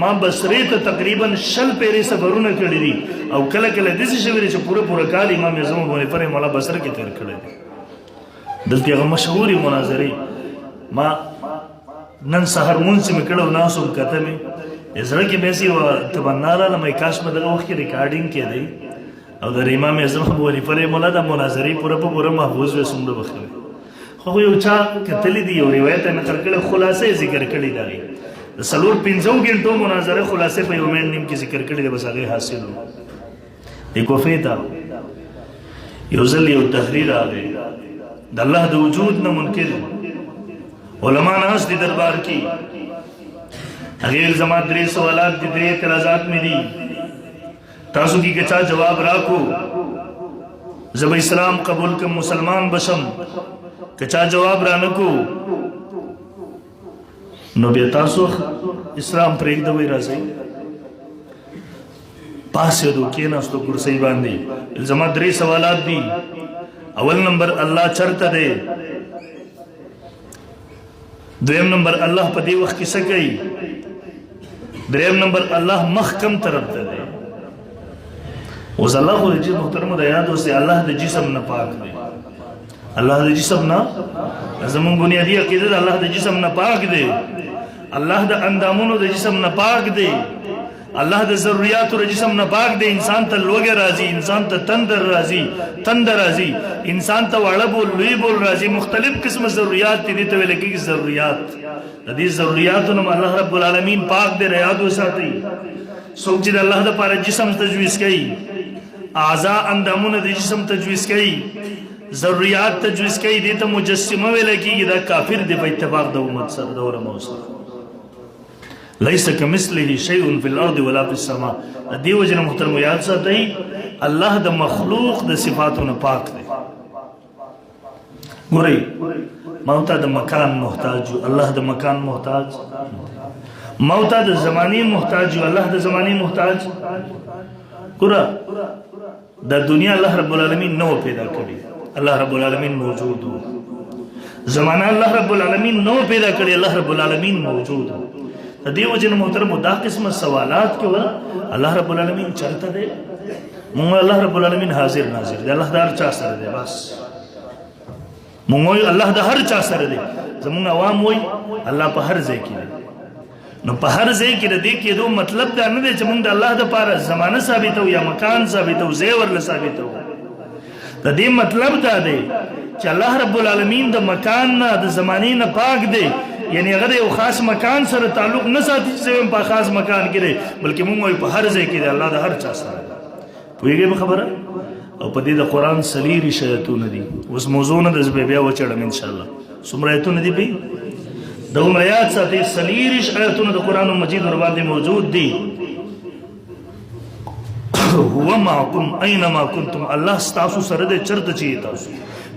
ما بصره ته تقریبا 10 پیری سفرونه کړی دي او کله کله د څه شوی چې پوره کال امام اعظم ابو حنیفه رحمه الله بصره کې تیر کړی دي دلته هغه مشهوري مناظره ما نن سحر مونږ چې کړو ناسو کته می زړه کې بیسي و تمنا را لمه کاش په دغه وخت کې ریکارډینګ کې دی او د امام اعظم ابو حنیفه رحمه الله د مناظره پوره محفوظ وسوم بخښه خو یو چا کتلی دی یو روایت نقل کړه خلاصې ذکر کړي دی د سلور 15 غنټو مناظره خلاصې په یو منټ نیم کې ذکر کړي دی بس هغه حاصل دی کوفه تا یو ځل یو تحریر راغی د الله د وجود نه منکر علما ناس دي دربار کې هغه الزامات 3 سوالات دي 3 اعتراضات مې دي تاسو کې کچا جواب راکو زب اسلام قبول کوم مسلمان بشم کچا جواب رانکو نو بیا تاسو اسلام پرېږدوي راځي پاسه دو کېناستو کرسۍ باندې الزامات 3 سوالات دي اول نمبر الله چرته دی دویم نمبر الله په دې وخت کې څه کوي دریم نمبر الله مخکم طرف ته دی اوس الله خو دې محترم د یاد اوسه الله د جسم نه پاک دی الله د جسم نه زمون بنیادی عقیده الله د جسم نه پاک دی الله د اندامونو د جسم نه پاک دی الله د ضرورت او جسم نه پاک دی انسان ته لوګه راځي انسان ته تندر راځي انسان ته وړه بول لوی بول راځي مختلف قسم ضرورت دي ته ویل کېږي ضرورت د دې ضرورتونو الله رب العالمین پاک دی یاد وساتي څوک چې الله د پاره جسم تجویز کوي اعضاء اندامونه د جسم تجویز کوي ضرورت تجویز کوي دې ته مجسمه ویل کېږي دا کافر دی په اتفاق د امت سره د علماء سره ليس كمثله شيء في الارض ولا في السماء دی وجه محترم یاد ساتئ الله د مخلوق د صفاتونو پاک دی ګورئ موت د مکان محتاج الله د مکان محتاج موت د زمانی محتاج الله د زمانی محتاج ګورئ د دنیا الله رب العالمین نو پیدا کړی الله رب العالمین موجود زمانہ الله رب العالمین نو پیدا کړی الله رب العالمین موجود دیو جن محترم دا قسم سوالات کې الله رب العالمین چرته دی مونږ الله رب العالمین حاضر ناظر دی الله د هر چا سره دی بس مونږ الله د هر چا سره دی زمونږ عوام وای الله په هر ځای کې دی نو په هر ځای کې دی کې دوه مطلب دا نه دی چې مونږ د الله د پاره زمانه ثابتو یا مکان ثابتو زیور له ثابتو د دې مطلب دا دی چې الله رب العالمین د مکان نه د زمانه نه پاک دی یعنی هغه یو خاص مکان سره تعلق نه ساتي چې په خاص مکان کې دی بلکې موږ په هر ځای کې دی الله د هر چا سره پوهیږئ خبره او په دې د قران سلیری شایتونه دي اوس موضوع نه د بیا وچړم ان شاء الله څومره ایتونه دي به د عمریات ساتي سلیری شایتونه د قران مجید ور باندې موجود دي هو معكم اينما كنتم الله تاسو سره د چرته چي تاسو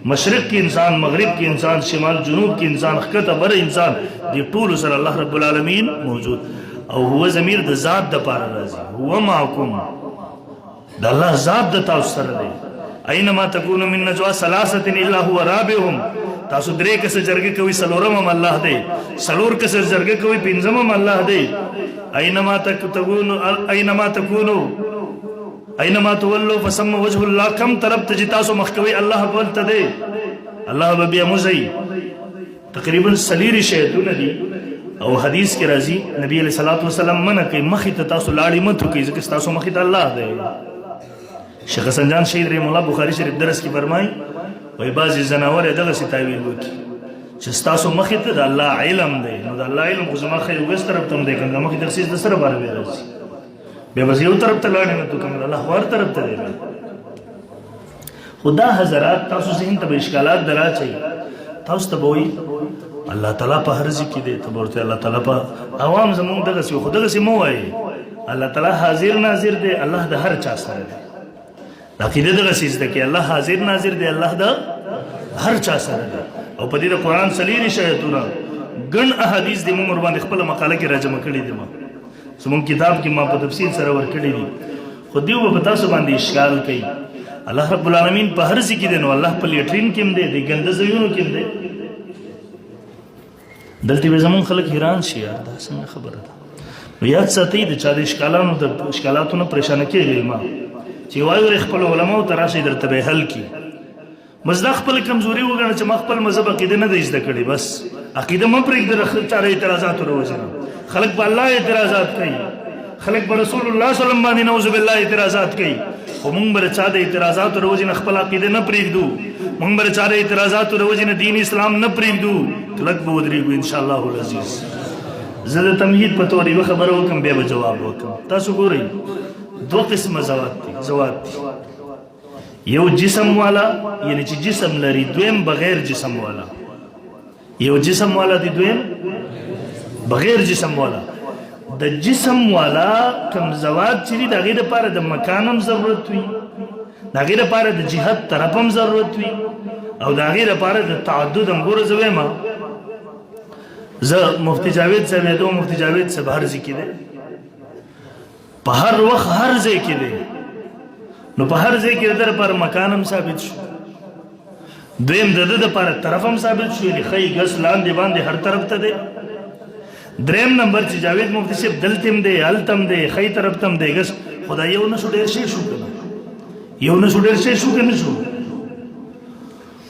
مشرق کی انسان مغرب کی انسان شمال جنوب کی انسان خطه بر انسان دی ټول سره الله رب العالمین موجود او هو ضمیر د ذات د پاره راځي هو معكم د الله ذات د تاسو سره دی. اینما تکونو من نجوا ثلاثه الا هو رابعهم. تاسو درې کس جرګه کوي څلورم هم الله دی، څلور کس جرګه کوي پنځم هم الله دی. اینما تولوا فثم وجه الله. کم طرف ته چې تاسو مخ کوي الله بولته دی، الله به بیا موزي. تقریبا سلیری شیطونه دي او حدیث کې راځي نبی علیہ الصلوۃ والسلام منع کوي مخې ته تاسو لاړې مت کوئ ځکه تاسو مخې ته الله دی. شیخ حسن جان شهید رحم الله بخاری شریف درس کې فرمایي وای بعضې زناور یې دغسې تاویل وکړي چې ستاسو مخې ته د الله علم دی، نو د الله علم خو زما ښایي وګس طرف ته هم دی، که مخې تخصیص د سره باره بیا راځي، بیا بس یو طرف ته لاړې نه تو کوم الله خو هر طرف ته دی. خو دا حضرات تاسو ذهن ته به اشکالات در اچوي، تاسو ته به وایي الله تعالی په هر ځای کې دی، ته به ورته الله تعالی په عوام زمونږ دغسې خو دغسې مه وایي. الله تعالی حاضر ناظر دی، الله د هر چا سره دی. عقیده دغسې زده کړئ، الله حاضر ناظر دی، الله د هر چا سره دی. او په دې د قرآن څلېرې شایتونه ګڼ احادیث دي، موږ ورباندې خپله مقاله کې راجمع کړي دي، ما زموږ کتاب کې ما په تفصیل سره ورکړي دي. خو دیو به په تاسو باندې اشکال کوي الله رب العالمین په هر ځای کې دی، نو الله په لیټرین کې هم دی، د ګنده ځایونو کې هم دی. دلته به زموږ خلک حیران شي یار دا څنګه خبره ده. نو یاد ساتئ د چا د اشکالاتو نه پریشانه کېږئ ما چې وایو خپل علماو ته راشئ درته به حل کړي. بس دا خپل کمزوري وګڼه چې ما خپل مذهب عقیده نه دی زده کړې، بس عقیده مه پرېږده د چاره اعتراضاتو د وجې نه. خلک به الله اعتراضات کوي، خلک به رسول الله صلی الله علیه وسلم باندې نعوذ بالله اعتراضات کوي، خو موږ به د چا د اعتراضاتو د وجې نه خپل عقیده نه پرېږدو، موږ به د چا د اعتراضاتو د وجې نه دین اسلام نه پرېږدو، کلک به ودرېږو انشاءالله العزیز. زه د تمهید په طور یوه خبره وکړم بیا به جواب وکړم. تاسو ګورئ دو قسمه زوات دي. یو جسم والا یعنی چې جسم لري، دویم بغیر جسم والا. یو جسم والا دی، دویم بغیر جسم والا. د جسم والا کم زوات چې دي د هغې دپاره د مکان هم ضرورت وي، د هغې دپاره د جهت طرف هم ضرورت وي، او د هغې دپاره د تعدد هم. ګوره زه وایم زه مفتي جاوید صاحب یادوم، مفتي جاوید صاحب هر ځای کې دی، په هر وخت هر ځای کې دی، نو په هر ځای کې د ده لپاره مکان هم ثابت شو، دویم د ده دپاره طرف هم ثابت شو، یعنې ښی ګس لاندې باندې هر طرف ته دی. دریم نمبر چې جاوید مفتی صاحب دلته هم دی هلته هم دی ښی طرف ته هم دی ګس، خو دا یو نه شو ډېر شی شو که نه، یو نه شو ډېر شی شو که نه شو.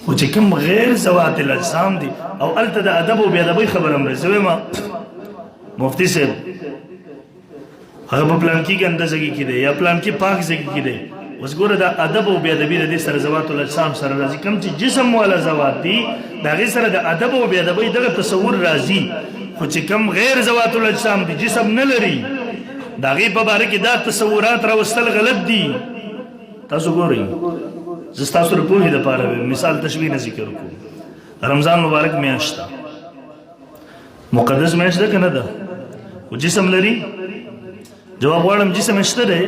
خو چې کوم غیر ذوات الاجسام دي او هلته د ادب او بېادبۍ خبره هم راځي. زه وایم مفتی صاحب هغه په پلانکي ګنده ځای کې دی یا پلانکي پاک ځای کې دی، اوس ګوره دا ادب او بېادبي د دې سره ذوات الاجسام سره راځي. کوم چې جسم والا ذوات دي د هغې سره د ادب او بېادبۍ دغه تصور راځي، خو چې کوم غیر ذوات الاجسام دي جسم نه لري د هغې په باره کې دا تصورات راوستل غلط دي. تاسو ګورئ زه ستاسو د پوهې دپاره مثال تشبیه نه ذکر کوم. رمضان مبارک میاشت ده، مقدس میاشت ده که نه ده؟ خو جسم لري؟ جواب غواړم جسم شته دی؟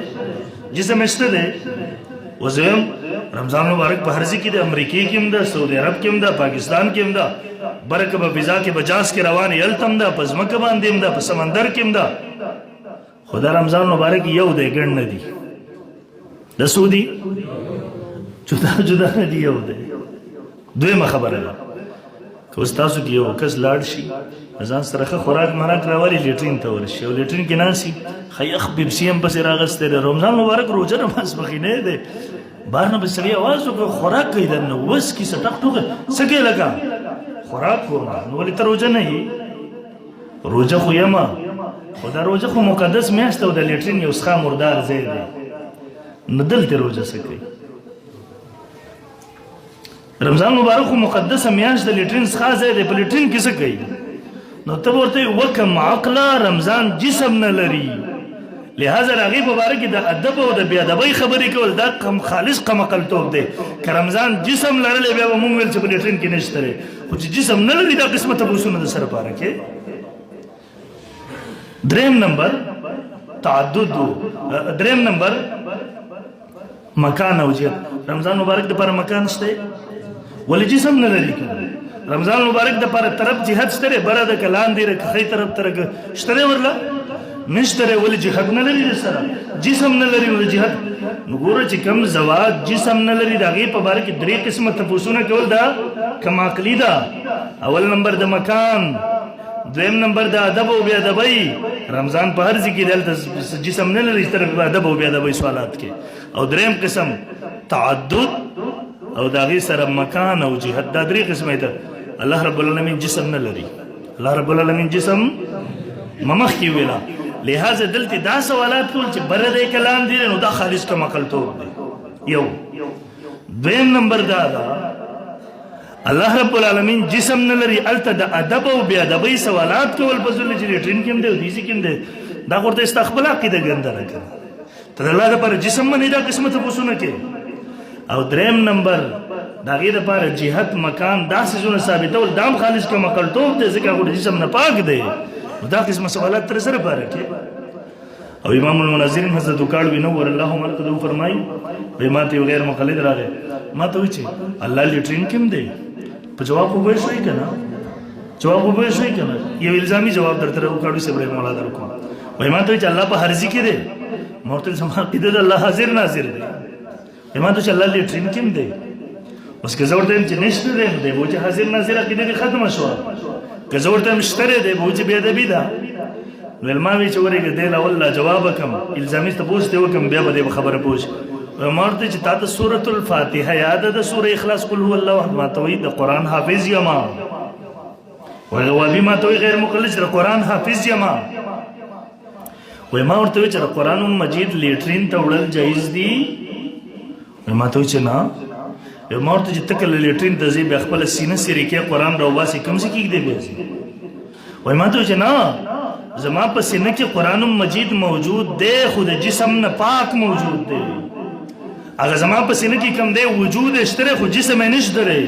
جسم شته دی. اوس وایم رمضان مبارک په هر ځای کې د امریکې کې هم ده، سعودي عرب کې هم ده، پاکستان کې هم ده، برکه په فضا کې بجاز کې روانې هلته هم ده، په ځمکه باندې هم ده، په سمندر کې هم ده. خو دا رمضان مبارک یو دی، ګڼ نه دي. د سعودي جدا جدا نه دي، یو دی. دویمه خبره ده که اوس تاسو کې یو کس لاړ شي ځان سره ښه خوراک مراک راولي لیټرین ته ورشي او لیټرین کې ناستي ښه یخ بیپسي هم پسې راغستی دی، رمضان مبارک روژه نه ماسپښینی دی، بهر نه به سړي اواز وکړه خوراک کوي دننه وسکي څه ټک ټوکه څه کوې لکه خوراک کومه. نو ولې ته روژه نه یې؟ روژه خو یمه، خو دا روژه خو مقدس میاشت او د لیټرین یو څښا مردار ځای دی، نو دلته روژه څه کوي؟ رمضان مبارک خو مقدسه میاشت د لیټرین څخه ځای دی، په لیټرین کې څه کوي؟ نو ته ورته وکم عقله رمضان جسم نه لري، لہذا هغې په باره کې د ادب او د بېادبۍ خبرې کول دا خالص قمقلتوب دی. که رمضان جسم لرلی بیا به مونږ ویل چې په لیټرین کې نشته دی، خو چې جسم نه لري دا قسمه تپوسونه د سره پاره کې. دریم نمبر تعدد، دریم نمبر مکان او جهت. رمضان مبارک دپاره مکان شته ولې جسم نه لري که رمضان مبارک دپاره طرف جهت شته دی، بره ده که لاندې ده که ښی طرف ته ده که شته دی ورله؟ نشته ولې جهاد نه لري سره جسم نه لري ولې جهاد نګوره چې کم زواج جسم نه لري د هغې په باره کې 3 قسمه تپوسونه کول دا کم عقلي ده. اول نمبر د مکان، دویم نمبر د ادب او بې ادبۍ. رمضان په هر ځای کې دلته جسم نه لري چې طرف ادب او بې ادبۍ سوالات کې. او دریم قسم تعدد او د هغې سره مکان او جهاد. دا 3 قسمه ده. الله رب العالمین جسم نه لري. الله رب العالمین جسم مخکې ویلا. لہذا دلته دا سوالات کول چې بره د کلام دی نو دا خالص کم عقلتوب دی. یو دویم نمبر دا ده الله رب العالمین جسم نه لري. الته د ادب او بې ادبۍ سوالات کول په ځل چې لیټرین کې هم دی او دیسي کې هم دی دا ورته استقبال عقیده ګنده نه کړه. ته د الله لپاره جسم باندې دا قسمه تپوسونه کې. او دریم نمبر د هغې دپاره جهت مکان دا څیزونه ثابتول دا هم خالص کم عقلتوب دی ځکه هغه د جسم نه پاک دی. دا قسمه سوالات تر سره پاره کې. او امام المناظرین حضرت وکاړوي نور الله مرقدو فرمایي وایي ما ته یو غیر مقلد راغی ما ته وایي چې الله لیټرین کې هم دی. په جواب وګورئ شوي که نه جواب وګورئ شوي که نه یو الزامي جواب درته وکاړوي صاحب رحمه الله درکوم. وایي ما ته وایي چې الله په هر ځای کې دی. ما ورته زما عقیده ده الله حاضر ناظر دی. وایي ما ته چې الله لیټرین کې هم دی. اوس که زه ورته وایم چې نشته دی نو دی به چې حاضر ناظر عقیده دې ختمه شوه. که زه ورته وایم شته دی به چې بې ادبي ده. نو ما وایي چې ورېږه دی له والله جواب وکړم الزامي تپوس دې وکړم بیا به دې خبره پوه شي. ما ورته چې تا ته سورة الفاتحه یاده ده سوره اخلاص قل هو الله احد. ما ته وایي د قرآن حافظ یما. وایي غوابي ما ته وایي غیر مقلد چې د قرآن حافظ یما. وایي ما ورته وایي چې د قرآن مجید لیټرین ته وړل جایز دي. وایي ما ته وایي چې نه. ما ورته چې ته کله لیټرین ته ځې بیا خپله سینه سیرې کې قرآن راوباسې کوم ځای کې ږدې بیا ځې. وایي ما ته وایي چې نه زما په سینه کې قرآن مجید موجود دی خو د جسم نه پاک موجود دی. هغه زما په سینه کې کوم دی وجود شته خو جسم یې نشته دی.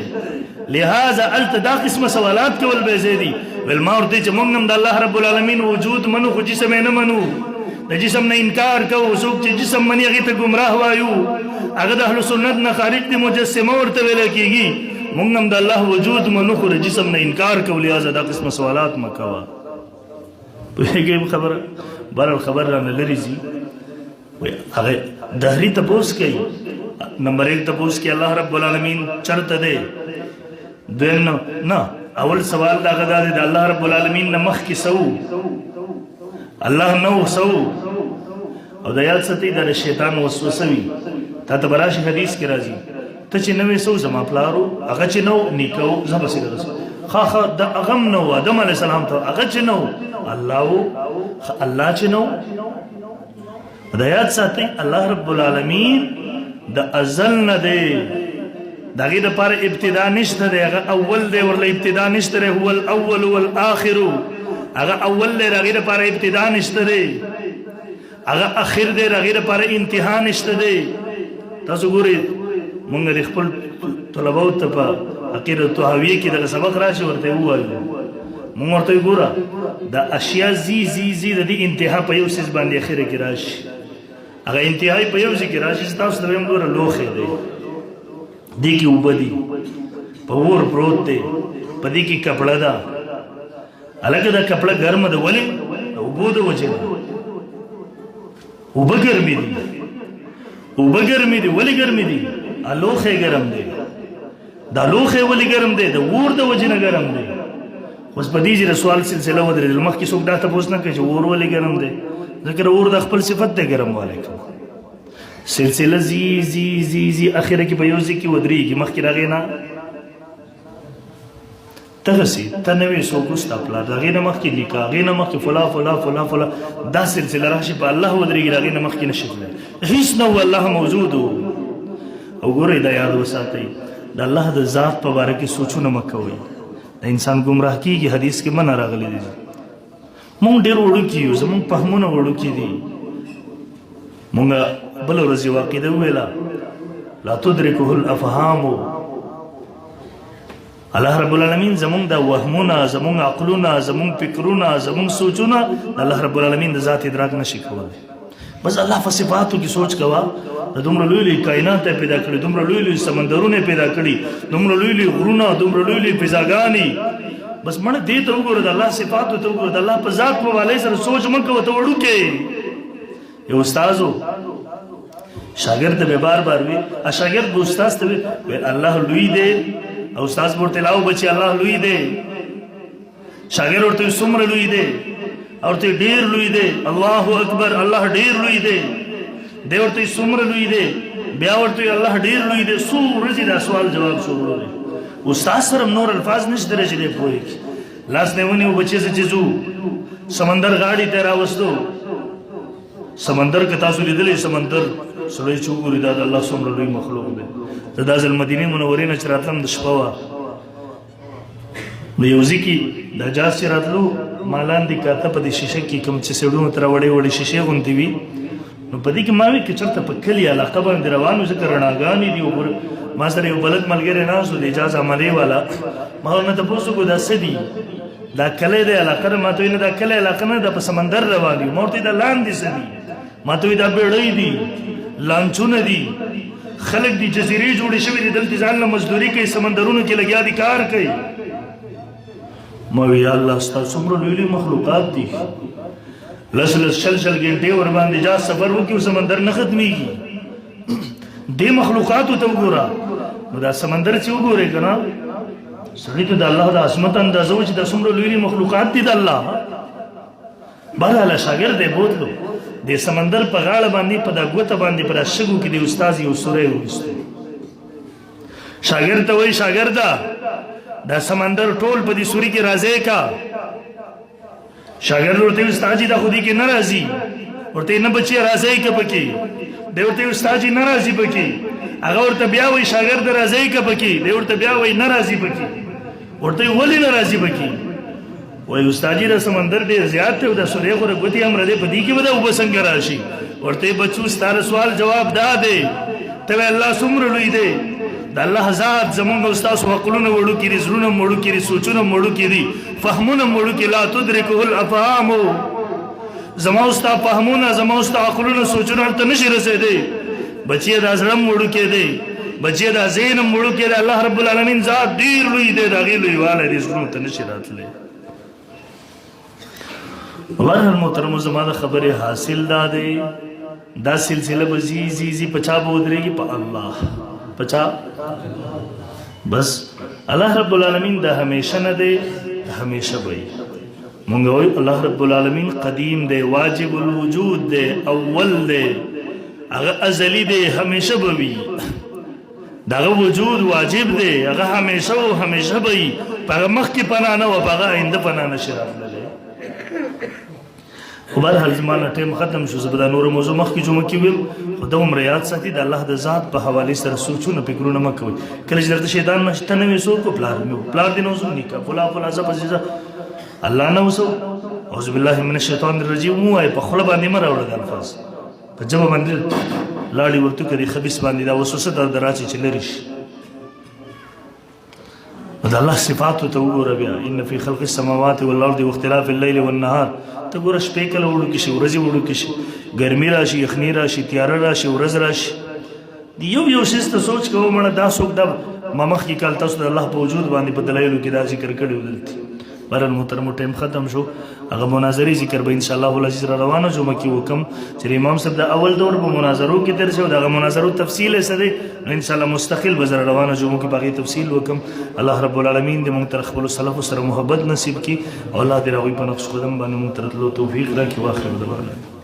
لہذا الته دا قسمه سوالات کول به ځای دي. ویل ما ورته چې موږ هم د الله رب العالمین وجود منو خو جسم یې نه منو. د جسم نه انکار کوو. څوک چې جسم مني هغې ته ګمراه وایو. هغه د اهل سنت نه خارج دي مجسمه ورته ویلی کېږي. موږ هم د الله وجود منو خو د جسم نه انکار کوو. لہذا دا قسمه سوالات مه کوه. پوهېږئ خبره بهرحال خبر رانه لرې ځي. هغه دهري تپوس کوي. نمبر 1 تپوس کوي الله رب العالمین چرته دی. دویم نه اول سوال د هغه دا دی د الله رب العالمین نه مخکې څه و الله نه و څه و. او د یاد ساتئ دا د شیطان وسوسه وي. تا ته به راشي حدیث کې راځي ته چې نه وې څه و زما پلار و هغه چې نه و نیکه و زه پسې درځم. ښه د هغه هم نه و آدم علیه السلام ته هغه چې نه و الله و الله چې نه و. د یاد ساتئ الله رب العالمین د ازل نه دی. د هغې دپاره ابتدا نشته دی. هغه اول دی ورله ابتدا نشته دی. هو الاول والآخر. هغه اول دی د هغې دپاره ابتدا نشته دی. هغه اخر دی د هغې دپاره انتها نشته دی. تاسو ګورئ مونږ د خپل طلباو ته په عقیده طحاویه کې دغه سبق راشي ورته ووایو مونږ ورته ګوره د اشیا زی زی زی د دې انتها په یو څیز باندې اخره کې راشي. هغه انتهایی په یو ځای کې راشي چې تاسو ته ویم ګوره لوښی دی دې کې اوبه دي په اور پروت دی په دې کې کپړه ده. هلکه دا کپړه ګرمه ده. ولې؟ د اوبو د وجې نه. اوبه ګرمې دي. اوبه ګرمې دي. ولې ګرمې دي؟ لوښی ګرم دی. دا لوښی ولې ګرم دی؟ د اور د وجې نه ګرم دی. اوس په دې چې د سوال سلسله ودرېدل مخکې څوک دا تپوس نه کوي چې اور ولې ګرم دی. ځکه اور د خپل صفت دی ګرم والی کوم. سلسله زی زی زی زی اخره کې په یو ځای کې ودرېږي. مخکې د هغې نه دغسې ته نه وې څوک اوس ستا پلار د هغې نه مخکې نیکه هغې نه مخکې فلا فلا فلا فلا دا سلسله راشي په الله ودرېږي د هغې نه مخکې نشي تللی. هېڅ نه و الله موجود و. او ګورئ دا یاد وساتئ د الله د ذات په باره کې سوچونه مه کوئ. د انسان ګمراه کېږي. حدیث کې منع راغلی دی. مونږ ډېر وړوکي یو. زمونږ فهمونه وړوکي دي. مونږ بله ورځ یو عقیده وویله لا تدرکه الافهام. الله رب العالمین زمونږ د وهمونه زمونږ عقلونه زمونږ فکرونه زمونږ سوچونه الله رب العالمین د ذات ادراک نشي کولی. بس الله په صفاتو کې سوچ کوه. د دومره لوی لوی کائنات پیدا کړي دومره لوی لوی سمندرونه پیدا کړي دومره لوی لوی غرونه دومره لوی لوی فضاګانې بس مړه دې ته وګوره د الله صفاتو ته وګوره د الله په ذات په والي سره سوچ مه کوه ته وړوکې یو استازو شاګرد ته به بار بار وي شاګرد به استاد ته وي الله لوی دی او استاد ورته لاو بچي الله لوی دی شاګرد ورته څومره لوی دی او ته ډیر لوی دی الله اکبر الله ډیر لوی دی دی ورته څومره لوی دی بیا ورته الله ډیر لوی دی څو ورځې دا سوال جواب شروع دی استاد سره نور الفاظ نشته درې دی پوي لاس نه ونیو بچي څه چیزو سمندر غاړي ته راوستو سمندر که تاسو لیدلې سمندر سړی چې وګوري دا د الله څومره لوی مخلوق دی دا د مدینې منورې نه چې راتلم د شپه وه د یو ځای کې د جاز چې راتلو ما لاندې کاته په دې شیشه کې کوم چې سیډونو ته وړې وړې شیشې غوندې وي نو په دې کې ما وی که چېرته په کلي علاقه باندې روان وو ځکه رڼاګانې دي ما سره یو بلد ملګری ناست و د اجاز عملې والا ما ورنه تپوس وکړو دا څه دي دا کلی دی علاقه ده ما ته وایي نه دا کلی علاقه نه دا په سمندر روان دي ما ورته دا لاندې څه دي ما ته وایي دا بیړۍ دي لانچونه دي خلک دي جزیرې جوړې شوي دي دلته ځان له مزدوري کوي سمندرونو کې لګیا دي کار کوي ما وی یا الله ستا څومره لوی لوی مخلوقات دي لس لس شل شل ګنټې ورباندې جا سفر وکړي سمندر نه ختمیږي دې مخلوقاتو ته وګوره نو دا سمندر چې وګورې که نه سړي ته د الله د عظمت اندازه و چې دا څومره لوی لوی مخلوقات دي د الله بهرحاله شاګرد یې بوتلو د سمندر په غاړه باندې په دا ګوته باندې په دا شګو کې د استاد یو سوری وویستو شاګرد ته وایي شاګرده دا سمندر ټول په دې سوري کې راځي کا شاګرد ورته وایي استاد جي دا خو دې کې نه راځي ورته نه بچي راځي که پکې دی ورته وایي استاد جي نه راځي پکې هغه ورته بیا وایي شاګرد راځي که پکې دی ورته بیا وایي نه راځي پکې ورته وایي ولې نه راځي پکې وایي استاد جي دا سمندر ډېر زیات دی او دا سورۍ خو ګوتې هم راځي په دې کې به دا اوبه څنګه راشي ورته وایي بچو ستا د سوال جواب دا دی ته وایي الله څومره لوی دی د الله ذات زمونږ او ستاسو عقلونه وړوکي دي زړونه وړوکي دي سوچونه وړوکي دي فهمونه وړوکي لا تدرکه الافهام زما او ستا فهمونه زما او ستا عقلونه سوچونه ورته نشي رسېدی بچیه دا زړه هم وړوکی دی بچیه دا ذهن هم وړوکی دی الله رب العالمین ذات ډېر لوی دی د هغې لویوالی دې زړونو ته نشي راتلی بهرحال محترمو زما د خبرې حاصل دا دی دا سلسله به ځي ځي ځي په چا به ودرېږي په الله په چا بس الله رب العالمین دا همیشه نه دی همیشه به وي مونږ وایو الله رب العالمین قدیم دی واجب الوجود دی اول دی هغه ازلی دی همیشه به وي دغه وجود واجب دی هغه همیشه او همیشه به وي په هغه مخکې پناه نه وه په هغه آینده پناه نشي راتللی خو بهرحال زما نه ټایم ختم شو زه به دا نوره موضوع مخکې جمعه کې ویم خو دا عمره یاد ساتي د الله د ذات په حوالې سره سوچونه فکرونه مه کوئ کله چې درته شیطان نشته نه وي څوک پلار مې و پلار دې نه وزو نیکه فلا فلا زه پسې زه الله نه وسو اعوذ بالله من الشیطان الرجیم ووایه په خوله باندې مه راوړه د الفاظ په ژبه باندې لاړې ورته کړي خبیث باندې دا وسوسه در راچې چې لرې شي د الله صفاتو ته وګوره بیا ان فی خلق السماوات والارض واختلاف الليل والنهار ته ګوره شپې کله وړوکې شي ورځې وړوکې شي ګرمي راشي یخني راشي تیاره راشي ورځ راشي یو یو څیز ته سوچ کوه مړه دا څوک دا ما مخکې کال تاسو د الله په وجود باندې په دلایلو کې دا ذکر کړی و دلته بهرحال محترمو ټایم ختم شو هغه مناظرې ذکر به انشاءالله العزیز را روانه جمعه کې وکم چې امام صاحب د اول دور په مناظرو کې تېر شو دغه مناظرو تفصیل یې څه دی نو انشاءالله مستقل به زه را روانه جمعه کې په هغې تفصیل وکم الله رب العالمین دې موږ ته خپلو سلفو سره محبت نصیب کړي او الله دې د هغوی په نقش قدم باندې موږ ته راتلو توفیق راکړي واخر دعوانا